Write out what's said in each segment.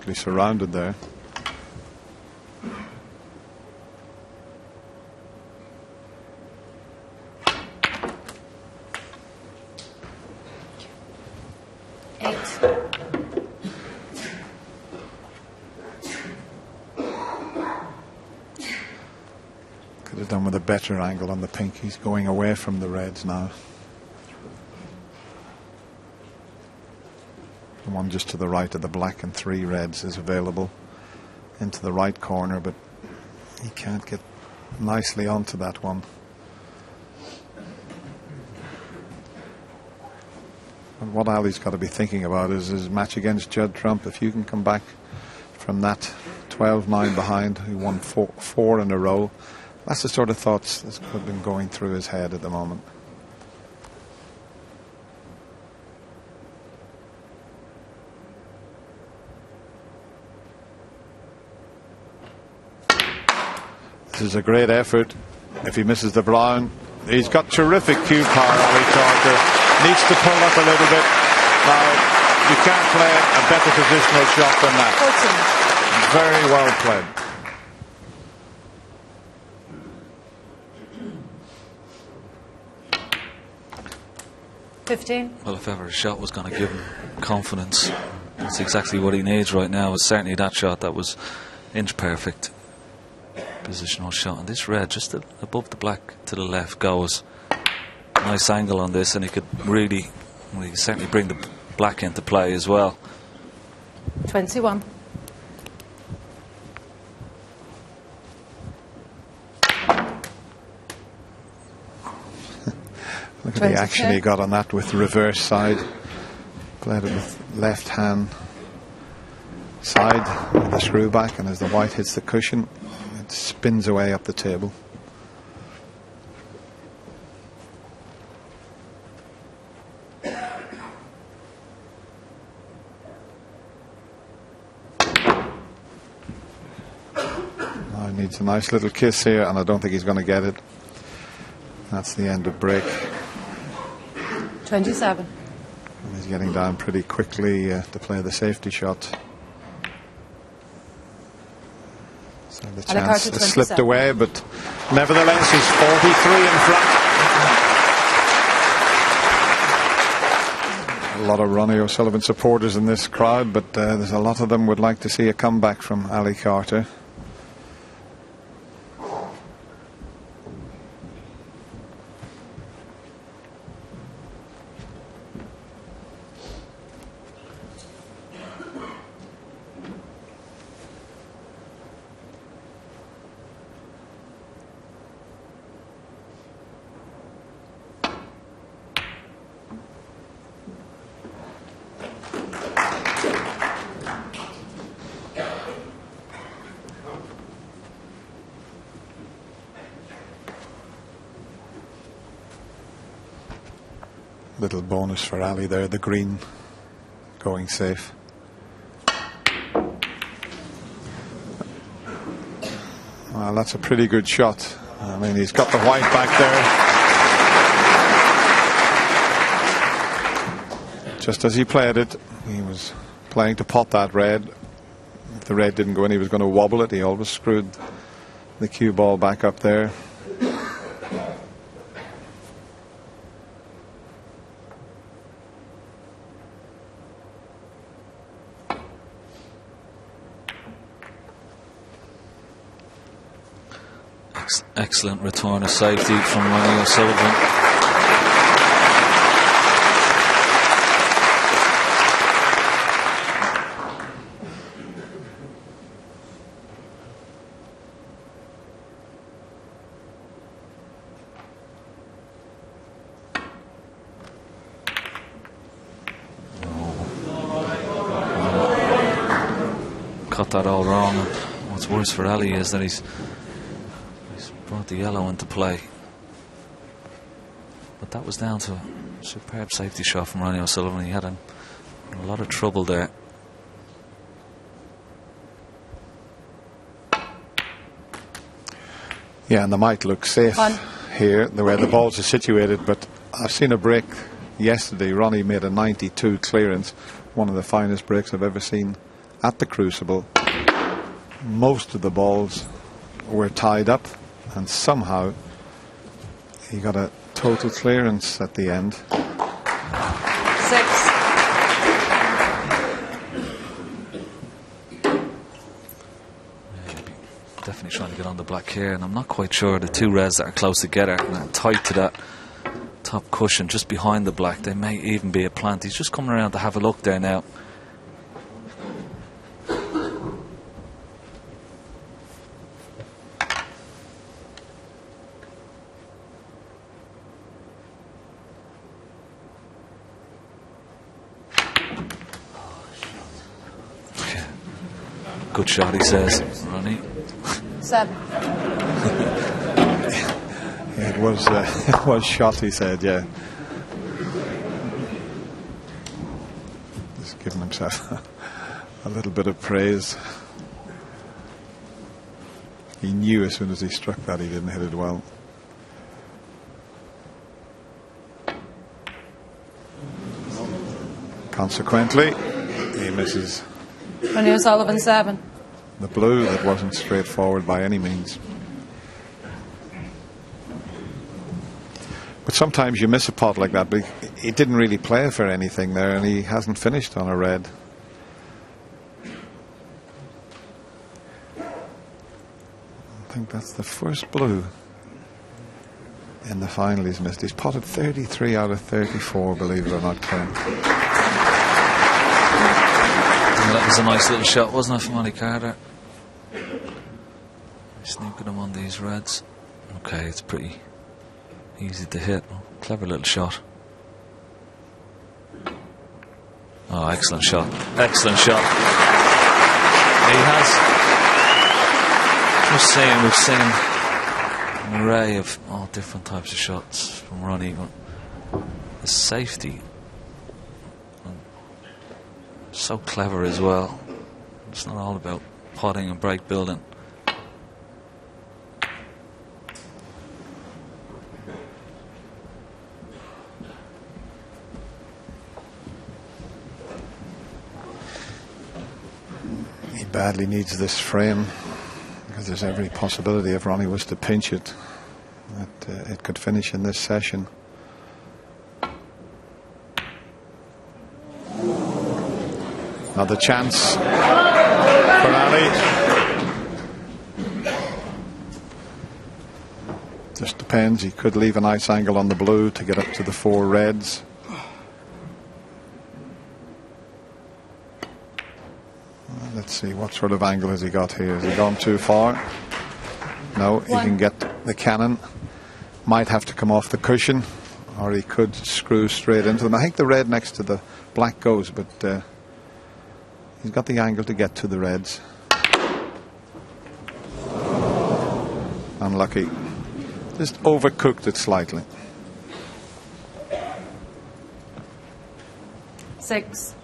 absolutely surrounded there. Could have done with a better angle on the pink. He's going away from the reds now. The one just to the right of the black and 3 reds is available into the right corner, but he can't get nicely onto that one. And what Ali's got to be thinking about is his match against Judd Trump. If you can come back from that 12-9 behind, who won four in a row, that's the sort of thoughts that have been going through his head at the moment. This is a great effort. If he misses the brown, he's got terrific cue power. Ali Carter needs to pull up a little bit. Now, you can't play a better positional shot than that. Very well played. Well, if ever a shot was going to give him confidence, that's exactly what he needs right now. It's certainly that shot that was inch perfect positional shot. And this red just above the black to the left goes. Nice angle on this, and he could really, well, he certainly bring the black into play as well. 21. Look at the action he got on that with reverse side. Played it with left hand side with the screw back, and as the white hits the cushion, it spins away up the table. Now he needs a nice little kiss here, and I don't think he's going to get it. That's the end of break. 27. And he's getting down pretty quickly to play the safety shot. So the chance has slipped away, but nevertheless he's 43 in front. A lot of Ronnie O'Sullivan supporters in this crowd, but there's a lot of them would like to see a comeback from Ali Carter. Little bonus for Ali there, the green going safe. Well, that's a pretty good shot. I mean, he's got the white back there. Just as he played it, he was playing to pot that red. If the red didn't go in, he was going to wobble it. He always screwed the cue ball back up there. Excellent return of safety from Ronnie O'Sullivan. Cut that all wrong. And what's worse for Ali is that he's brought the yellow into play. But that was down to a superb safety shot from Ronnie O'Sullivan. He had a lot of trouble there. Yeah, and they might look safe here, the way the balls are situated, but I've seen a break yesterday. Ronnie made a 92 clearance, one of the finest breaks I've ever seen at the Crucible, most of the balls were tied up, and somehow he got a total clearance at the end. 6. Definitely trying to get on the black here, and I'm not quite sure the two reds that are close together and are tight to that top cushion just behind the black, they may even be a plant. He's just coming around to have a look there now. Good shot, he says, Ronnie. 7. It was shot, he said, yeah. Just giving himself a little bit of praise. He knew as soon as he struck that he didn't hit it well. Consequently, he misses. Ronnie O'Sullivan, 7. The blue, that wasn't straightforward by any means. But sometimes you miss a pot like that, but he didn't really play for anything there, and he hasn't finished on a red. I think that's the first blue in the final he's missed. He's potted 33 out of 34, believe it or not, Ken. That was a nice little shot, wasn't it, from Ollie Carter? Sneaking him on these reds. Okay, it's pretty easy to hit. Clever little shot. Oh, excellent shot. Excellent shot. He has. Just saying, we've seen an array of all different types of shots from Ronnie. The safety. So clever as well. It's not all about potting and break building. He badly needs this frame, because there's every possibility if Ronnie was to pinch it that it could finish in this session. Another chance for Ali. Just depends. He could leave a nice angle on the blue to get up to the 4 reds. Let's see, what sort of angle has he got here? Has he gone too far? No, he can get the cannon. Might have to come off the cushion, or he could screw straight into them. I think the red next to the black goes, but he's got the angle to get to the reds. Unlucky. Just overcooked it slightly. 6.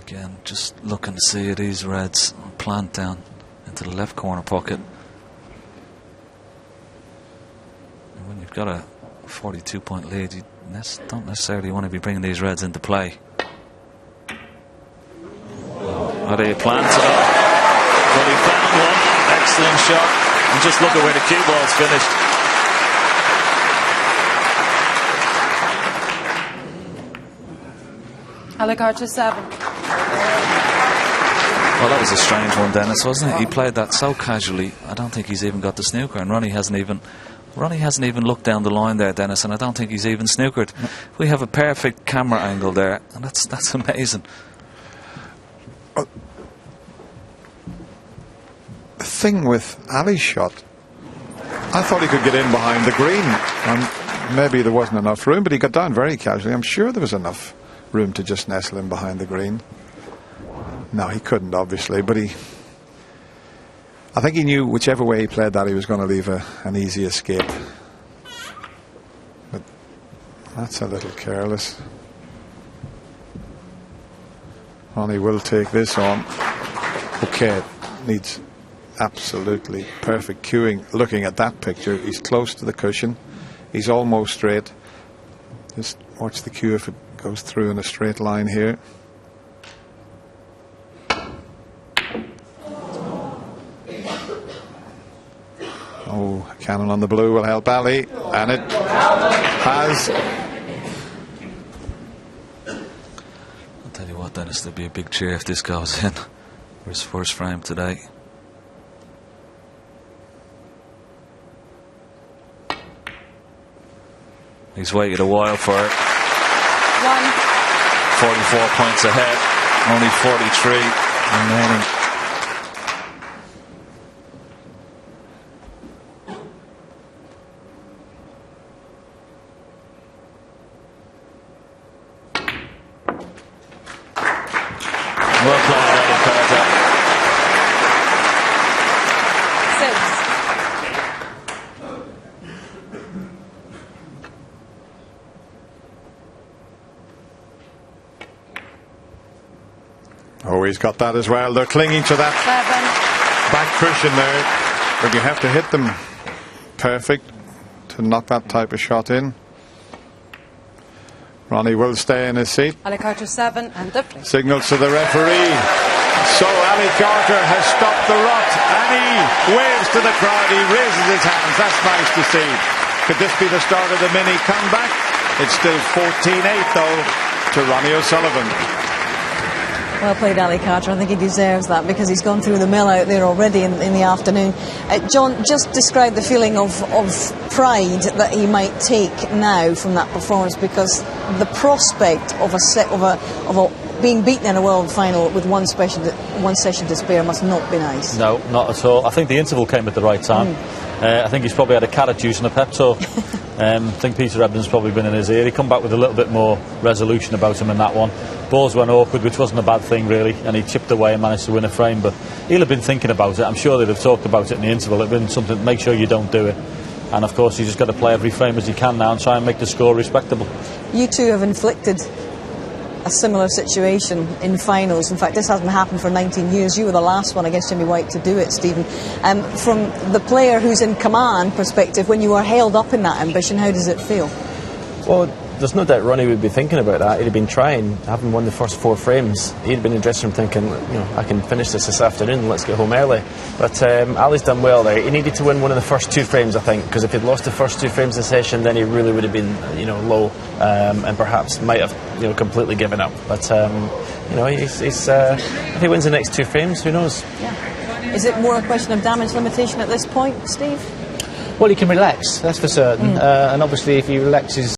Again, just looking to see these reds plant down into the left corner pocket. And when you've got a 42-point lead, you don't necessarily want to be bringing these reds into play. Are they planted up? But he found one. Excellent shot. And just look at where the cue ball's finished. Alec Archer, 7. Well, that was a strange one, Dennis, wasn't it? He played that so casually. I don't think he's even got the snooker, and Ronnie hasn't even looked down the line there, Dennis, and I don't think he's even snookered. We have a perfect camera angle there, and that's amazing. The thing with Ali's shot, I thought he could get in behind the green, and maybe there wasn't enough room, but he got down very casually. I'm sure there was enough room to just nestle in behind the green. No, he couldn't, obviously, but I think he knew whichever way he played that, he was going to leave an easy escape. But that's a little careless. Ronnie will take this on. Okay, needs absolutely perfect cueing. Looking at that picture, he's close to the cushion. He's almost straight. Just watch the cue if it goes through in a straight line here. Oh, a cannon on the blue will help Ali, and it has. I'll tell you what, Dennis, there'll be a big cheer if this goes in for his first frame today. He's waited a while for it. 44 points ahead, only 43 remaining. Well played, Eddie Carter. 6. Oh, he's got that as well. They're clinging to that 7. back cushion there, but you have to hit them perfect to knock that type of shot in. Ronnie will stay in his seat. Ali Carter 7 and the free. Signals to the referee. So Ali Carter has stopped the rot, and he waves to the crowd. He raises his hands. That's nice to see. Could this be the start of the mini comeback? It's still 14-8 though to Ronnie O'Sullivan. Well played, Ali Carter. I think he deserves that because he's gone through the mill out there already in the afternoon. John, just describe the feeling of pride that he might take now from that performance, because the prospect of being beaten in a world final with one session to spare must not be nice. No, not at all. I think the interval came at the right time. I think he's probably had a carrot juice and a pep talk. I think Peter Ebden's probably been in his ear. He come back with a little bit more resolution about him in that one. Balls went awkward, which wasn't a bad thing really, and he chipped away and managed to win a frame, but he'll have been thinking about it. I'm sure they'd have talked about it in the interval. It'd been something, make sure you don't do it. And of course, you just got to play every frame as you can now and try and make the score respectable. You two have inflicted a similar situation in finals. In fact, this hasn't happened for 19 years. You were the last one against Jimmy White to do it, Stephen. From the player who's in command perspective, when you are held up in that ambition, how does it feel? Well, there's no doubt Ronnie would be thinking about that. He'd have been trying, having won the first 4 frames. He'd been in the dressing room thinking, you know, I can finish this afternoon, let's get home early. But Ali's done well there. He needed to win one of the first 2 frames, I think, because if he'd lost the first 2 frames in session, then he really would have been, you know, low, and perhaps might have, you know, completely given up. But you know, if he wins the next 2 frames, who knows? Yeah. Is it more a question of damage limitation at this point, Steve? Well, he can relax, that's for certain. And obviously, if he relaxes